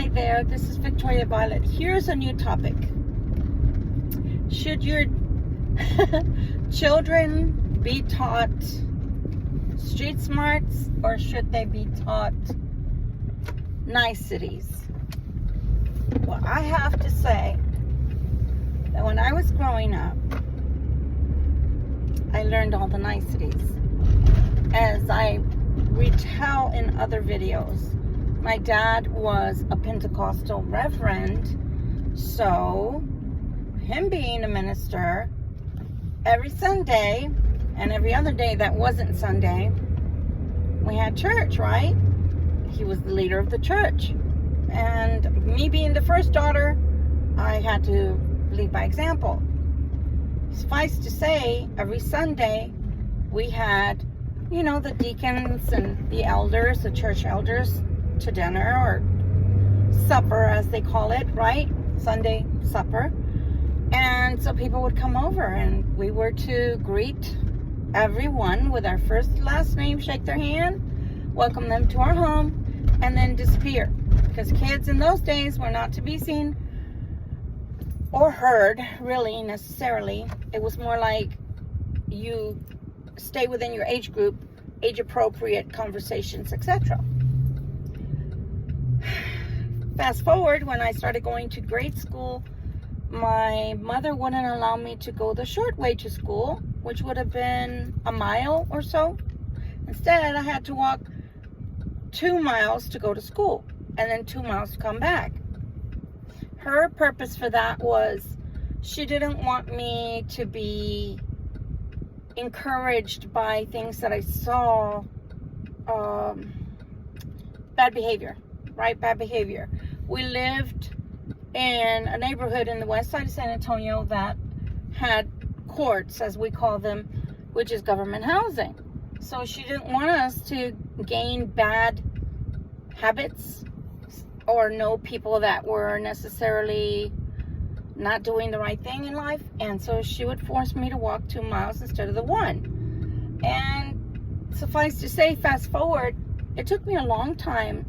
Hi there, this is Victoria Violet. Here's a new topic. Should your children be taught street smarts, or should they be taught niceties? Well, I have to say that when I was growing up, I learned all the niceties. As I retell in other videos, my dad was a Pentecostal reverend, so him being a minister, every Sunday and every other day that wasn't Sunday, we had church, right? He was the leader of the church. And me being the first daughter, I had to lead by example. Suffice to say, every Sunday we had, the deacons and the elders, the church elders, to dinner or supper as they call it, right? Sunday supper. And so people would come over and we were to greet everyone with our first last name, shake their hand, welcome them to our home, and then disappear. Because kids in those days were not to be seen or heard, really, necessarily. It was more like you stay within your age group, age-appropriate conversations, etc. Fast forward, when I started going to grade school, my mother wouldn't allow me to go the short way to school, which would have been a mile or so. Instead, I had to walk 2 miles to go to school, and then 2 miles to come back. Her purpose for that was she didn't want me to be encouraged by things that I saw, bad behavior, right? Bad behavior. We lived in a neighborhood in the west side of San Antonio that had courts, as we call them, which is government housing. So she didn't want us to gain bad habits or know people that were necessarily not doing the right thing in life. And so she would force me to walk 2 miles instead of the 1. And suffice to say, fast forward, it took me a long time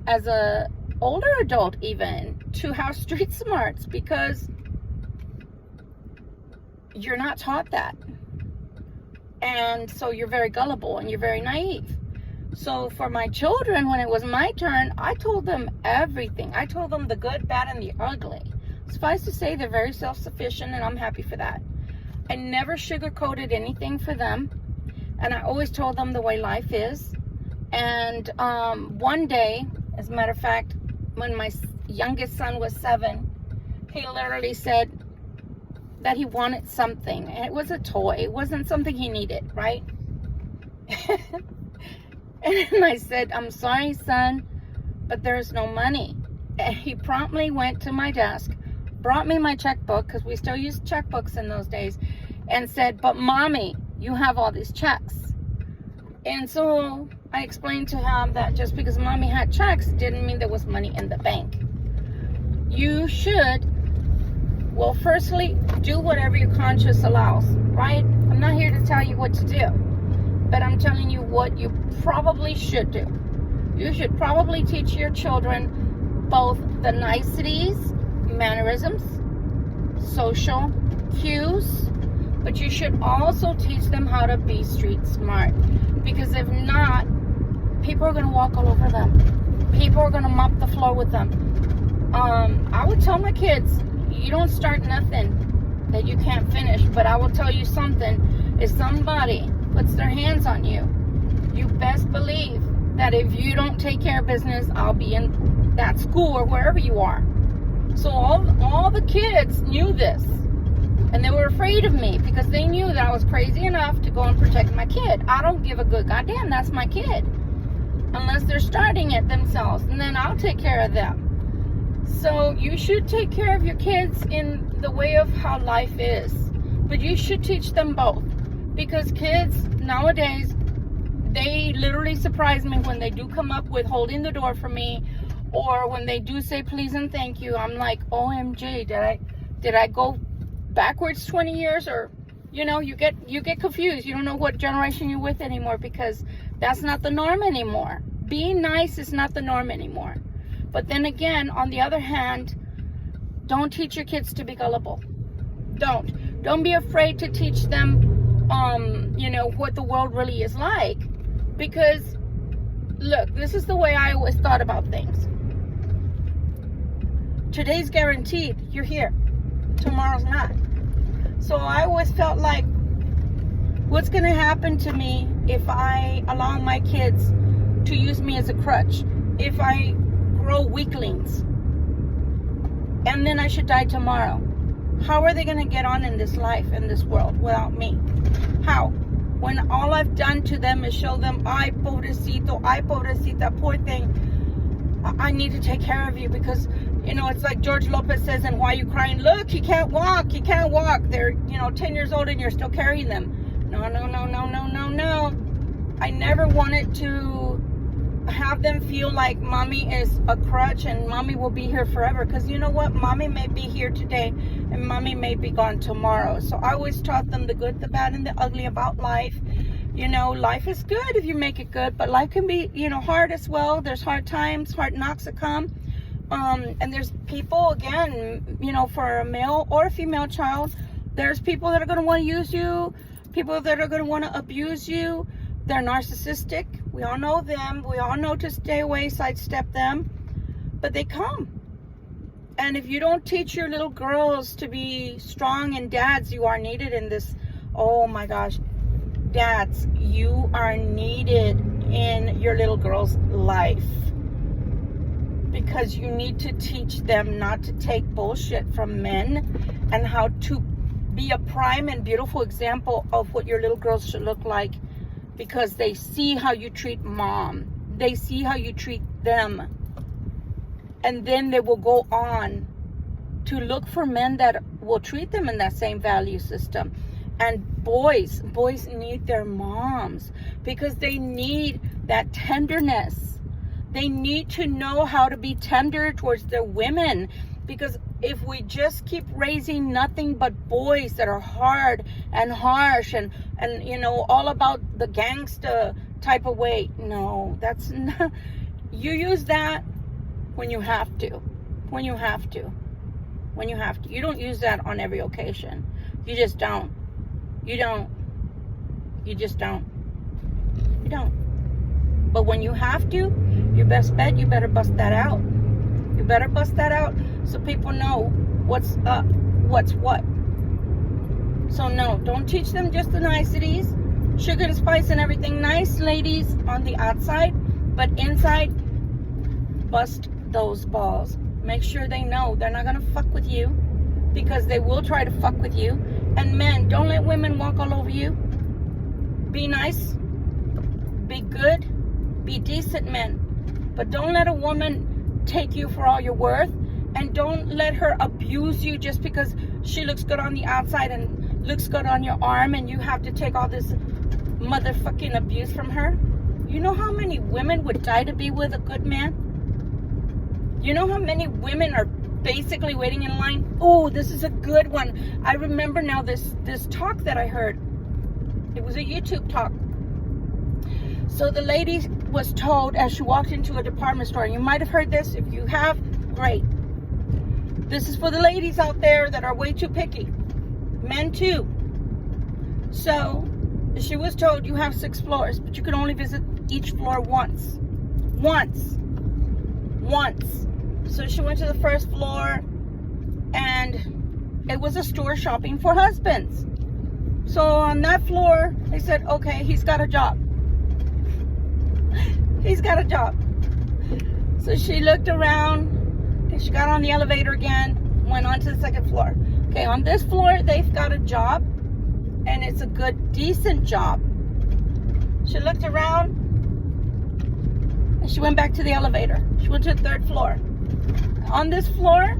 as a older adult even to have street smarts, because you're not taught that. And so you're very gullible and you're very naive. So for my children, when it was my turn, I told them everything. I told them the good, bad, and the ugly. Suffice to say, they're very self-sufficient, and I'm happy for that. I never sugar-coated anything for them, and I always told them the way life is. And one day, as a matter of fact, when my youngest son was 7, he literally said that he wanted something. And it was a toy. It wasn't something he needed, right? And I said, "I'm sorry, son, but there's no money." And he promptly went to my desk, brought me my checkbook, because we still used checkbooks in those days, and said, "But mommy, you have all these checks." And so I explained to him that just because mommy had checks didn't mean there was money in the bank. You should, well, firstly, do whatever your conscience allows, right? I'm not here to tell you what to do, but I'm telling you what you probably should do. You should probably teach your children both the niceties, mannerisms, social cues, but you should also teach them how to be street smart. Because if not, people are going to walk all over them. People are going to mop the floor with them. I would tell my kids, you don't start nothing that you can't finish. But I will tell you something. If somebody puts their hands on you, you best believe that if you don't take care of business, I'll be in that school or wherever you are. So all the kids knew this. And they were afraid of me because they knew that I was crazy enough to go and protect my kid. I don't give a good goddamn, that's my kid. Unless they're starting it themselves, and then I'll take care of them. So you should take care of your kids in the way of how life is. But you should teach them both. Because kids nowadays, they literally surprise me when they do come up with holding the door for me, or when they do say please and thank you. I'm like, OMG, did I go backwards 20 years? Or you get confused. You don't know what generation you're with anymore, because that's not the norm anymore. Being nice is not the norm anymore. But then again, on the other hand, don't teach your kids to be gullible. Don't be afraid to teach them what the world really is like. Because look, this is the way I always thought about things. Today's guaranteed, you're here. Tomorrow's not. So I always felt like, what's going to happen to me if I allow my kids to use me as a crutch? If I grow weaklings and then I should die tomorrow? How are they going to get on in this life, in this world, without me? How? When all I've done to them is show them, ay, pobrecito, ay, pobrecita, poor thing, I need to take care of you. Because, it's like George Lopez says, and why are you crying? Look, he can't walk. They're, 10 years old and you're still carrying them. No. I never wanted to have them feel like mommy is a crutch and mommy will be here forever. Because you know what? Mommy may be here today and mommy may be gone tomorrow. So I always taught them the good, the bad, and the ugly about life. Life is good if you make it good, but life can be, hard as well. There's hard times, hard knocks that come. And there's people, again, for a male or a female child, there's people that are going to want to use you, people that are going to want to abuse you. They're narcissistic. We all know them. We all know to stay away, sidestep them. But they come. And if you don't teach your little girls to be strong, and dads, you are needed in this. Oh my gosh. Dads, you are needed in your little girl's life. Because you need to teach them not to take bullshit from men, and how to be a prime and beautiful example of what your little girls should look like. Because they see how you treat mom. They see how you treat them. And then they will go on to look for men that will treat them in that same value system. And boys need their moms, because they need that tenderness. They need to know how to be tender towards their women. Because if we just keep raising nothing but boys that are hard and harsh and all about the gangsta type of way, no, that's not. You use that when you have to. You don't use that on every occasion. You just don't. You just don't. But when you have to, you best bet you better bust that out. You better bust that out so people know what's up, what's what. So no, don't teach them just the niceties. Sugar and spice and everything. Nice ladies on the outside, but inside, bust those balls. Make sure they know they're not going to fuck with you, because they will try to fuck with you. And men, don't let women walk all over you. Be nice. Be good. Be decent men. But don't let a woman take you for all you're worth, and don't let her abuse you just because she looks good on the outside and looks good on your arm, and you have to take all this motherfucking abuse from her. You know how many women would die to be with a good man? You know how many women are basically waiting in line? Oh, this is a good one. I remember now this talk that I heard. It was a YouTube talk. So the lady was told as she walked into a department store, and you might have heard this. If you have, great. This is for the ladies out there that are way too picky. Men too. So she was told, you have 6 floors, but you can only visit each floor once. Once. So she went to the first floor, and it was a store shopping for husbands. So on that floor, they said, okay, he's got a job. He's got a job. So she looked around, and she got on the elevator again, went on to the second floor. Okay, on this floor, they've got a job, and it's a good, decent job. She looked around, and she went back to the elevator. She went to the third floor. On this floor,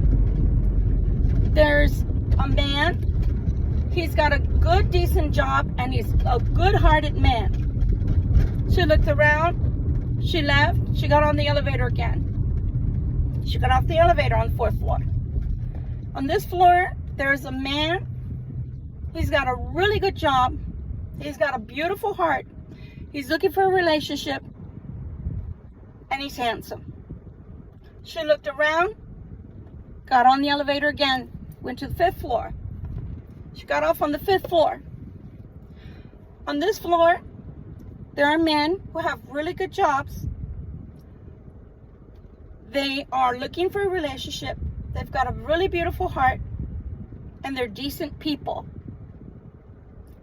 there's a man. He's got a good, decent job, and he's a good-hearted man. She looked around. She left. She got on the elevator again. She got off the elevator on the 4th floor. On this floor, there's a man. He's got a really good job. He's got a beautiful heart. He's looking for a relationship. And he's handsome. She looked around, got on the elevator again, went to the 5th floor. She got off on the 5th floor. On this floor, there are men who have really good jobs. They are looking for a relationship. They've got a really beautiful heart, and they're decent people.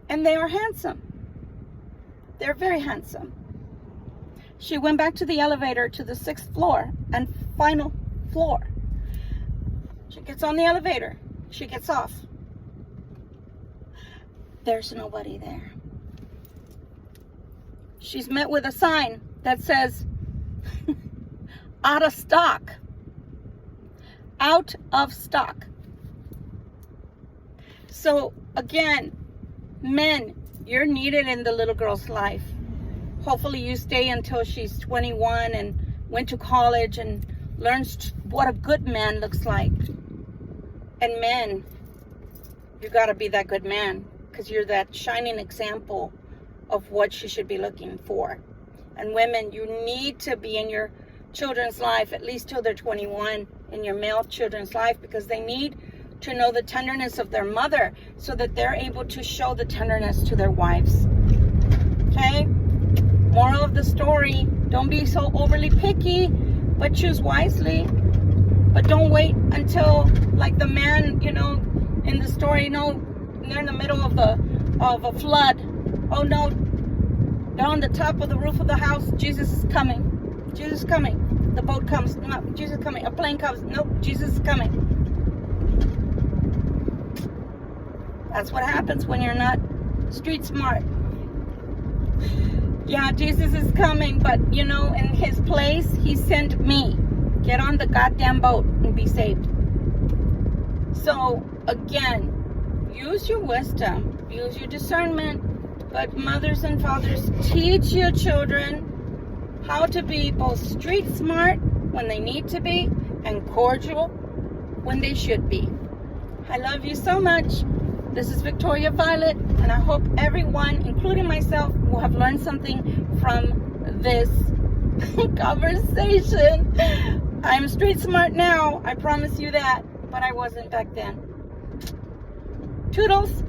And they are handsome. They're very handsome. She went back to the elevator to the 6th floor and final floor. She gets on the elevator. She gets off. There's nobody there. She's met with a sign that says, out of stock. Out of stock. So again, men, you're needed in the little girl's life. Hopefully you stay until she's 21 and went to college and learns what a good man looks like. And men, you got to be that good man, because you're that shining example of what she should be looking for. And women, you need to be in your children's life at least till they're 21, in your male children's life, because they need to know the tenderness of their mother so that they're able to show the tenderness to their wives. Okay? Moral of the story, don't be so overly picky, but choose wisely. But don't wait until, like the man, in the story, they're in the middle of a flood. Oh no, they're on the top of the roof of the house. Jesus is coming. Jesus is coming. The boat comes. No, Jesus is coming. A plane comes. Nope, Jesus is coming. That's what happens when you're not street smart. Yeah, Jesus is coming, but in his place, he sent me. Get on the goddamn boat and be saved. So, again, use your wisdom, use your discernment, but mothers and fathers, teach your children how to be both street smart when they need to be and cordial when they should be. I love you so much. This is Victoria Violet, and I hope everyone, including myself, will have learned something from this conversation. I'm street smart now, I promise you that, but I wasn't back then. Toodles!